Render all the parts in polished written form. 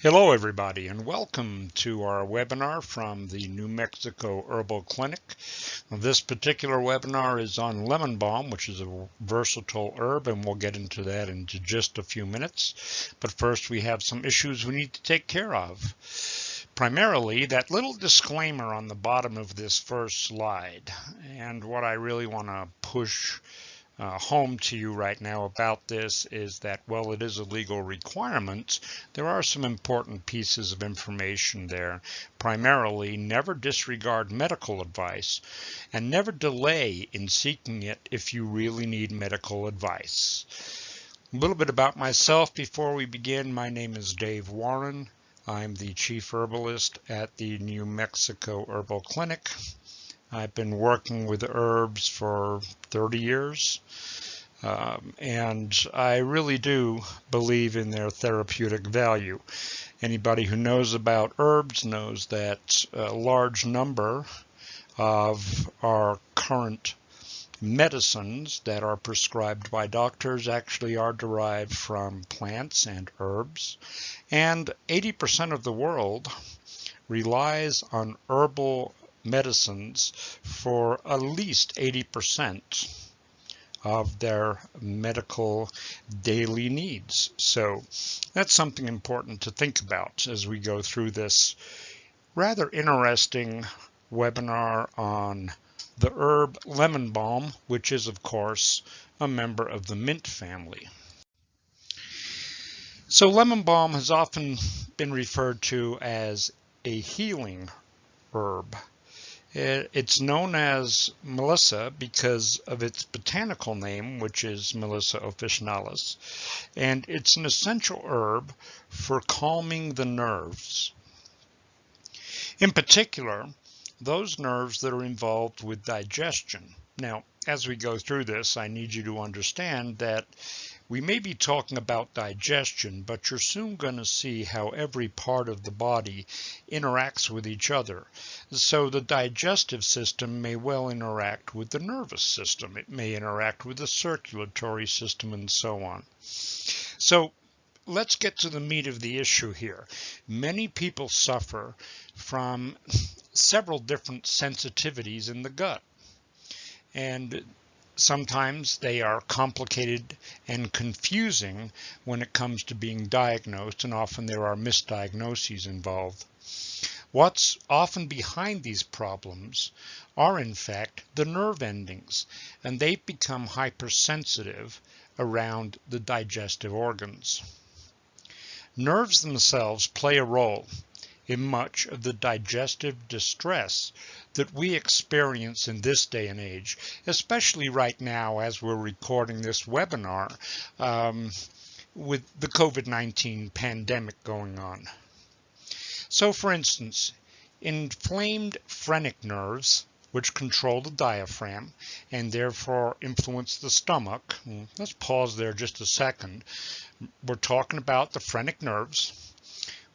Hello everybody and welcome to our webinar from the New Mexico Herbal Clinic. This particular webinar is on lemon balm, which is a versatile herb, and we'll get into that in just a few minutes. But first we have some issues we need to take care of. Primarily that little disclaimer on the bottom of this first slide, and what I really want to push home to you right now about this is that while it is a legal requirement, there are some important pieces of information there. Primarily, never disregard medical advice and never delay in seeking it if you really need medical advice. A little bit about myself before we begin. My name is Dave Warren. I'm the chief herbalist at the New Mexico Herbal Clinic. I've been working with herbs for 30 years, and I really do believe in their therapeutic value. Anybody who knows about herbs knows that a large number of our current medicines that are prescribed by doctors actually are derived from plants and herbs, and 80% of the world relies on herbal medicines for at least 80% of their medical daily needs. So that's something important to think about as we go through this rather interesting webinar on the herb lemon balm, which is of course a member of the mint family. So lemon balm has often been referred to as a healing herb. It's known as Melissa because of its botanical name, which is Melissa officinalis, and it's an essential herb for calming the nerves. In particular, those nerves that are involved with digestion. Now, as we go through this, I need you to understand that we may be talking about digestion, but you're soon going to see how every part of the body interacts with each other. So the digestive system may well interact with the nervous system. It may interact with the circulatory system and so on. So let's get to the meat of the issue here. Many people suffer from several different sensitivities in the gut. And sometimes they are complicated and confusing when it comes to being diagnosed, and often there are misdiagnoses involved. What's often behind these problems are in fact the nerve endings, and they've become hypersensitive around the digestive organs. Nerves themselves play a role in much of the digestive distress that we experience in this day and age, especially right now as we're recording this webinar with the COVID-19 pandemic going on. So for instance, inflamed phrenic nerves, which control the diaphragm and therefore influence the stomach. Let's pause there just a second. We're talking about the phrenic nerves,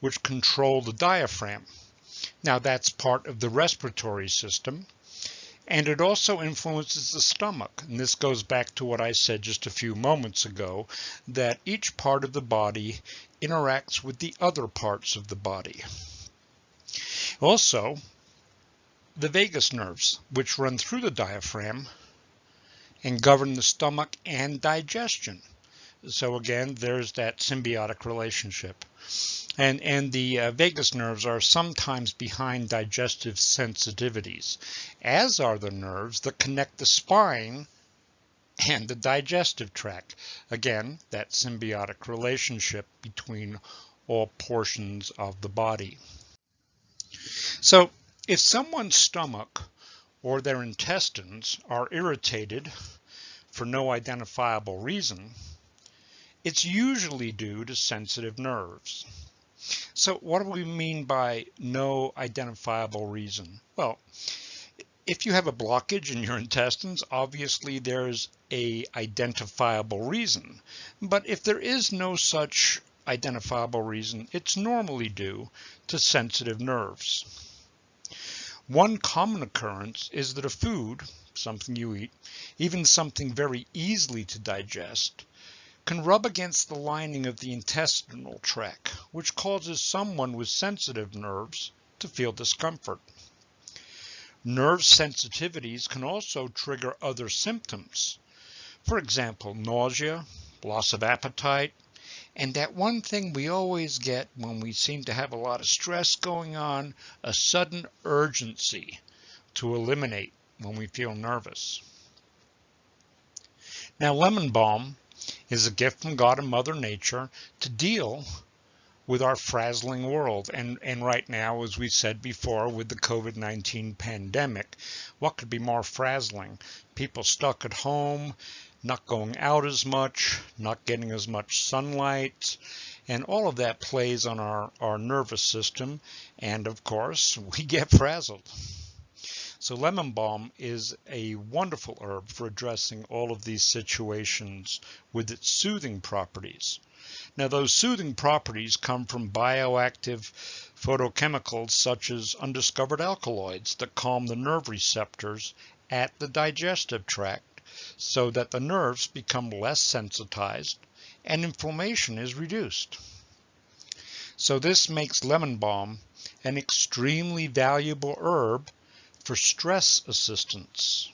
which control the diaphragm. Now that's part of the respiratory system, and it also influences the stomach. And this goes back to what I said just a few moments ago, that each part of the body interacts with the other parts of the body. Also, the vagus nerves, which run through the diaphragm and govern the stomach and digestion. So again, there's that symbiotic relationship. And the vagus nerves are sometimes behind digestive sensitivities, as are the nerves that connect the spine and the digestive tract. Again, that symbiotic relationship between all portions of the body. So if someone's stomach or their intestines are irritated for no identifiable reason, it's usually due to sensitive nerves. So what do we mean by no identifiable reason? Well, if you have a blockage in your intestines, obviously there's an identifiable reason. But if there is no such identifiable reason, it's normally due to sensitive nerves. One common occurrence is that a food, something you eat, even something very easily to digest, can rub against the lining of the intestinal tract, which causes someone with sensitive nerves to feel discomfort. Nerve sensitivities can also trigger other symptoms. For example, nausea, loss of appetite, and that one thing we always get when we seem to have a lot of stress going on, a sudden urgency to eliminate when we feel nervous. Now, lemon balm is a gift from God and Mother Nature to deal with our frazzling world. And right now, as we said before, with the COVID-19 pandemic, what could be more frazzling? People stuck at home, not going out as much, not getting as much sunlight, and all of that plays on our nervous system, and of course, we get frazzled. So lemon balm is a wonderful herb for addressing all of these situations with its soothing properties. Now, those soothing properties come from bioactive phytochemicals such as undiscovered alkaloids that calm the nerve receptors at the digestive tract so that the nerves become less sensitized and inflammation is reduced. So this makes lemon balm an extremely valuable herb for stress assistance.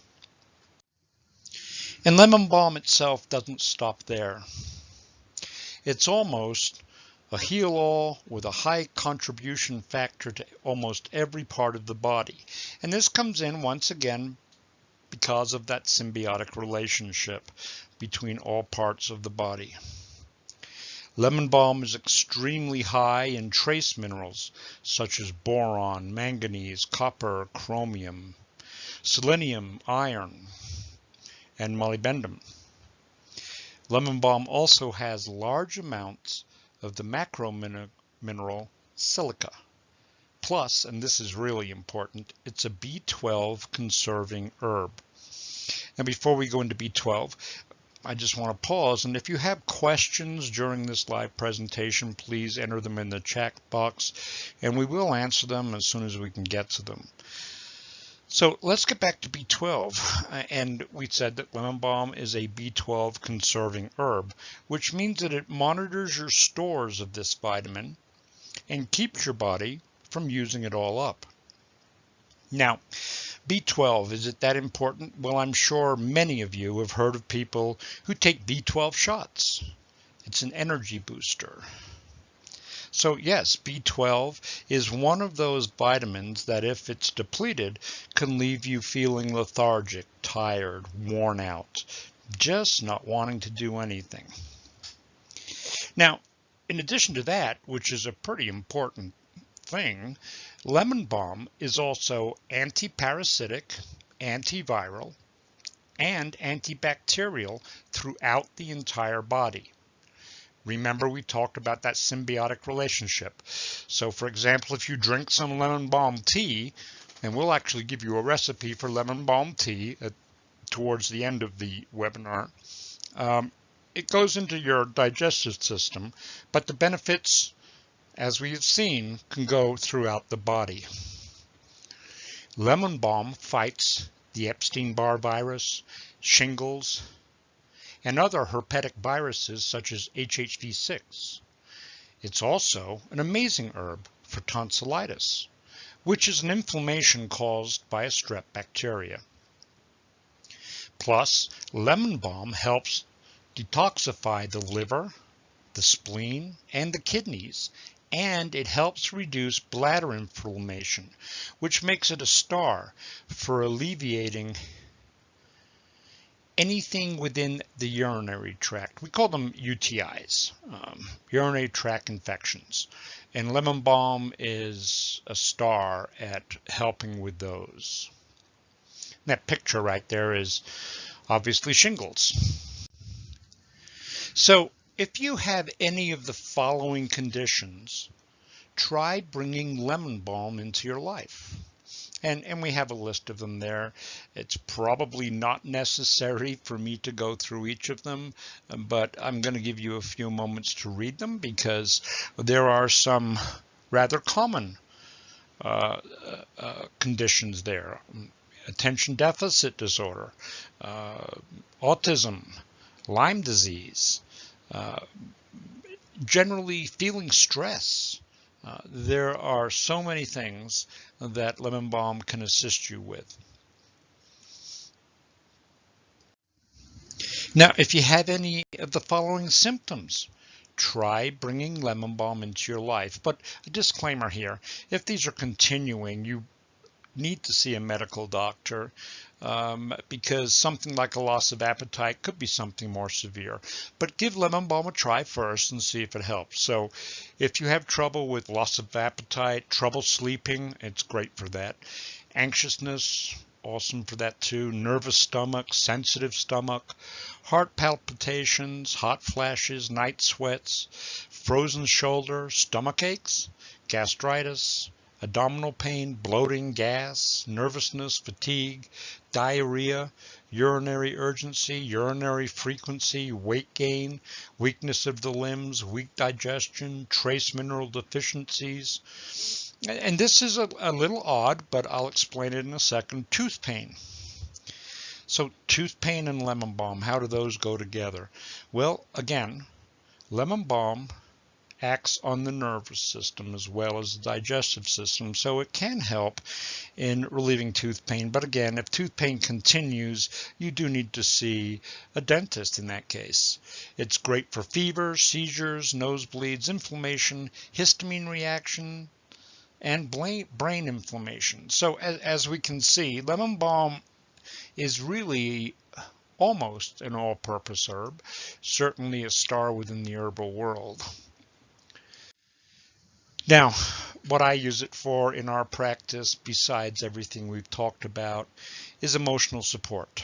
And lemon balm itself doesn't stop there. It's almost a heal-all with a high contribution factor to almost every part of the body. And this comes in once again because of that symbiotic relationship between all parts of the body. Lemon balm is extremely high in trace minerals such as boron, manganese, copper, chromium, selenium, iron, and molybdenum. Lemon balm also has large amounts of the macro mineral silica. Plus, and this is really important, it's a B12 conserving herb. And before we go into B12, I just want to pause, and if you have questions during this live presentation, please enter them in the chat box, and we will answer them as soon as we can get to them. So let's get back to B12, and we said that lemon balm is a B12 conserving herb, which means that it monitors your stores of this vitamin and keeps your body from using it all up. Now, B12, is it that important? Well, I'm sure many of you have heard of people who take B12 shots. It's an energy booster. So yes, B12 is one of those vitamins that if it's depleted can leave you feeling lethargic, tired, worn out, just not wanting to do anything. Now, in addition to that, which is a pretty important thing, lemon balm is also anti-parasitic, antiviral, and antibacterial throughout the entire body. Remember, we talked about that symbiotic relationship. So, for example, if you drink some lemon balm tea, and we'll actually give you a recipe for lemon balm tea towards the end of the webinar, it goes into your digestive system, but the benefits, as we have seen, can go throughout the body. Lemon balm fights the Epstein-Barr virus, shingles, and other herpetic viruses such as HHV6. It's also an amazing herb for tonsillitis, which is an inflammation caused by a strep bacteria. Plus, lemon balm helps detoxify the liver, the spleen, and the kidneys, and it helps reduce bladder inflammation, which makes it a star for alleviating anything within the urinary tract. We call them UTIs, urinary tract infections. And lemon balm is a star at helping with those. That picture right there is obviously shingles. So if you have any of the following conditions, try bringing lemon balm into your life. And we have a list of them there. It's probably not necessary for me to go through each of them, but I'm going to give you a few moments to read them because there are some rather common conditions there. Attention deficit disorder, autism, Lyme disease, uh, generally feeling stress. There are so many things that lemon balm can assist you with. Now, if you have any of the following symptoms, try bringing lemon balm into your life. But a disclaimer here, if these are continuing, you need to see a medical doctor because something like a loss of appetite could be something more severe. But give lemon balm a try first and see if it helps. So if you have trouble with loss of appetite, trouble sleeping, it's great for that. Anxiousness, awesome for that too. Nervous stomach, sensitive stomach, heart palpitations, hot flashes, night sweats, frozen shoulder, stomach aches, gastritis, abdominal pain, bloating, gas, nervousness, fatigue, diarrhea, urinary urgency, urinary frequency, weight gain, weakness of the limbs, weak digestion, trace mineral deficiencies. And this is a little odd, but I'll explain it in a second. Tooth pain. So tooth pain and lemon balm, how do those go together? Well, again, lemon balm acts on the nervous system as well as the digestive system, so it can help in relieving tooth pain. But again, if tooth pain continues, you do need to see a dentist in that case. It's great for fever, seizures, nosebleeds, inflammation, histamine reaction, and brain inflammation. So as we can see, lemon balm is really almost an all-purpose herb, certainly a star within the herbal world. Now, what I use it for in our practice, besides everything we've talked about, is emotional support.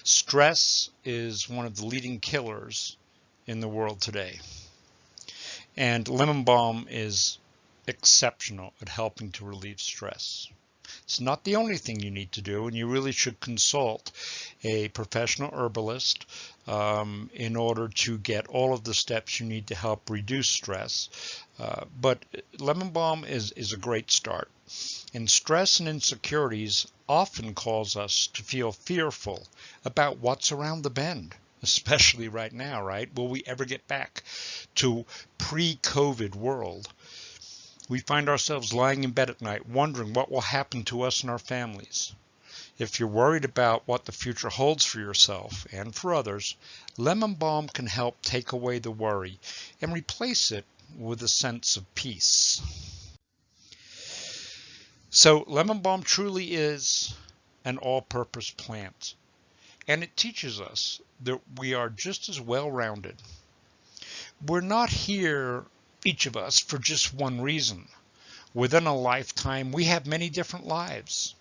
Stress is one of the leading killers in the world today. And lemon balm is exceptional at helping to relieve stress. It's not the only thing you need to do, and you really should consult a professional herbalist in order to get all of the steps you need to help reduce stress. But lemon balm is a great start. And stress and insecurities often cause us to feel fearful about what's around the bend, especially right now, right? Will we ever get back to pre-COVID world? We find ourselves lying in bed at night wondering what will happen to us and our families. If you're worried about what the future holds for yourself and for others, lemon balm can help take away the worry and replace it with a sense of peace. So lemon balm truly is an all-purpose plant, and it teaches us that we are just as well-rounded. We're not here, each of us, for just one reason. Within a lifetime, we have many different lives.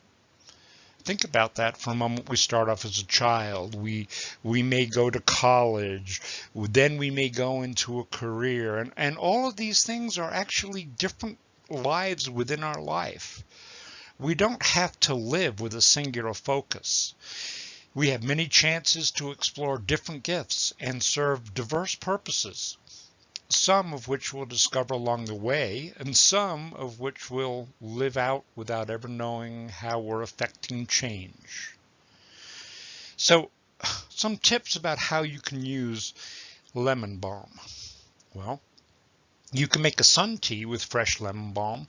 Think about that for a moment. We start off as a child. We may go to college. Then we may go into a career. And all of these things are actually different lives within our life. We don't have to live with a singular focus. We have many chances to explore different gifts and serve diverse purposes, some of which we'll discover along the way, and some of which we'll live out without ever knowing how we're affecting change. So, some tips about how you can use lemon balm. Well, you can make a sun tea with fresh lemon balm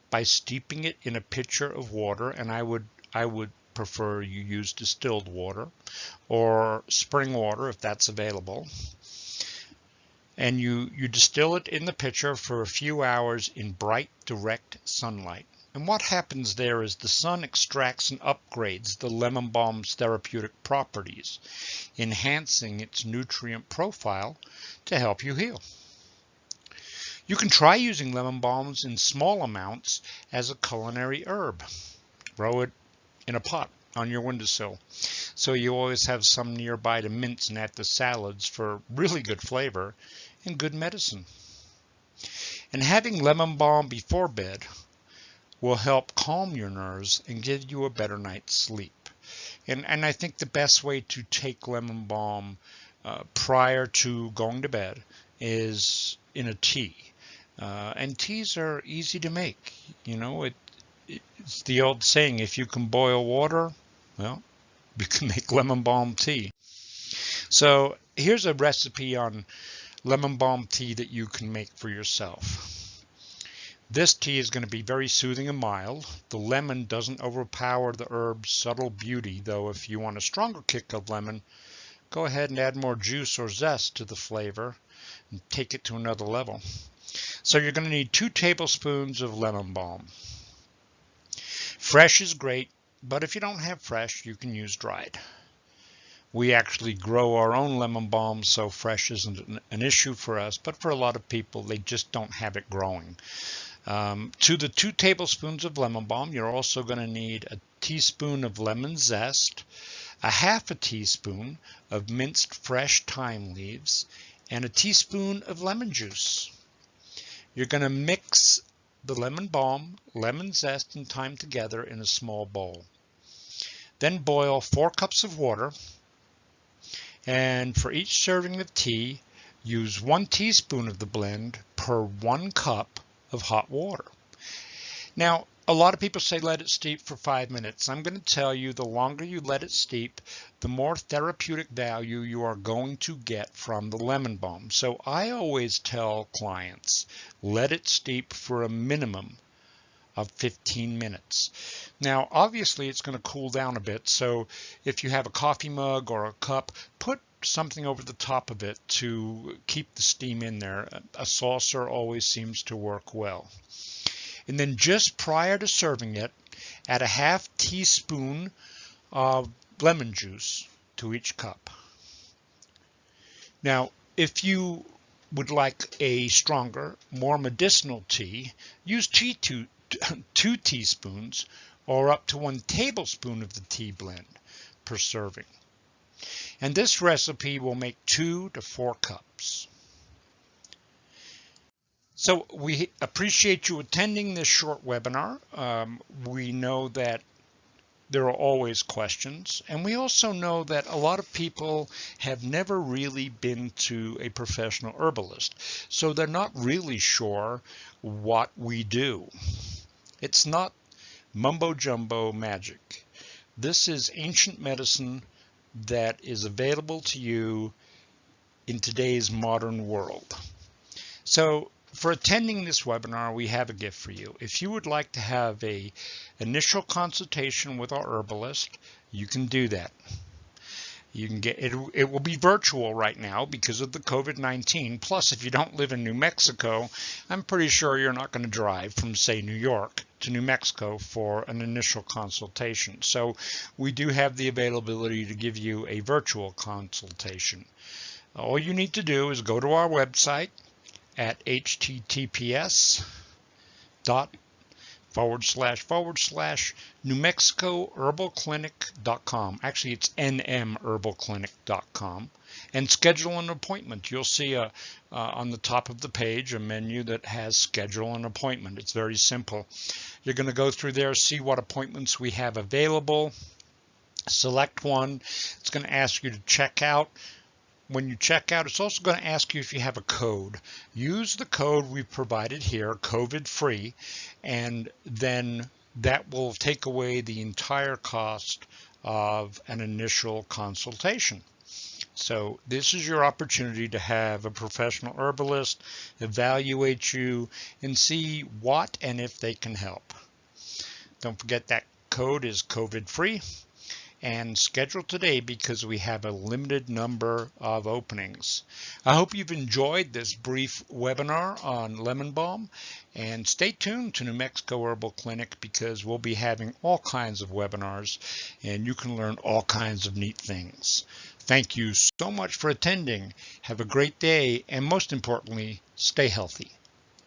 by steeping it in a pitcher of water, and I would prefer you use distilled water or spring water if that's available. And you distill it in the pitcher for a few hours in bright, direct sunlight. And what happens there is the sun extracts and upgrades the lemon balm's therapeutic properties, enhancing its nutrient profile to help you heal. You can try using lemon balms in small amounts as a culinary herb. Grow it in a pot on your windowsill, so you always have some nearby to mince and add to salads for really good flavor and good medicine. And having lemon balm before bed will help calm your nerves and give you a better night's sleep. And I think the best way to take lemon balm prior to going to bed is in a tea. And teas are easy to make. You know, it's the old saying, if you can boil water, well, you can make lemon balm tea. So here's a recipe on lemon balm tea that you can make for yourself. This tea is going to be very soothing and mild. The lemon doesn't overpower the herb's subtle beauty, though if you want a stronger kick of lemon, go ahead and add more juice or zest to the flavor and take it to another level. So you're going to need 2 tablespoons of lemon balm. Fresh is great, but if you don't have fresh, you can use dried. We actually grow our own lemon balm, so fresh isn't an issue for us, but for a lot of people, they just don't have it growing. To the 2 tablespoons of lemon balm, you're also going to need a teaspoon of lemon zest, a half a teaspoon of minced fresh thyme leaves, and a teaspoon of lemon juice. You're going to mix the lemon balm, lemon zest, and thyme together in a small bowl. Then boil 4 cups of water, and for each serving of tea, use 1 teaspoon of the blend per 1 cup of hot water. Now, a lot of people say let it steep for 5 minutes. I'm going to tell you the longer you let it steep, the more therapeutic value you are going to get from the lemon balm. So I always tell clients, let it steep for a minimum of 15 minutes. Now, obviously, it's going to cool down a bit. So if you have a coffee mug or a cup, put something over the top of it to keep the steam in there. A saucer always seems to work well. And then just prior to serving it, add a half teaspoon of lemon juice to each cup. Now, if you would like a stronger, more medicinal tea, use 2 teaspoons or up to 1 tablespoon of the tea blend per serving. And this recipe will make 2 to 4 cups. So we appreciate you attending this short webinar. We know that there are always questions, and we also know that a lot of people have never really been to a professional herbalist, so they're not really sure what we do. It's not mumbo jumbo magic. This is ancient medicine that is available to you in today's modern world. So for attending this webinar, we have a gift for you. If you would like to have an initial consultation with our herbalist, you can do that. You can get it. It will be virtual right now because of the COVID-19. Plus, if you don't live in New Mexico, I'm pretty sure you're not going to drive from, say, New York to New Mexico for an initial consultation. So we do have the availability to give you a virtual consultation. All you need to do is go to our website at https://NewMexicoHerbalClinic.com. Actually, it's nmherbalclinic.com, and schedule an appointment. You'll see on the top of the page a menu that has schedule an appointment. It's very simple. You're going to go through there, see what appointments we have available, select one. It's going to ask you to check out. When you check out, it's also going to ask you if you have a code. Use the code we've provided here, COVID-free, and then that will take away the entire cost of an initial consultation. So this is your opportunity to have a professional herbalist evaluate you and see what and if they can help. Don't forget that code is COVID-free. And schedule today because we have a limited number of openings. I hope you've enjoyed this brief webinar on lemon balm, and stay tuned to New Mexico Herbal Clinic because we'll be having all kinds of webinars and you can learn all kinds of neat things. Thank you so much for attending. Have a great day, and most importantly, stay healthy.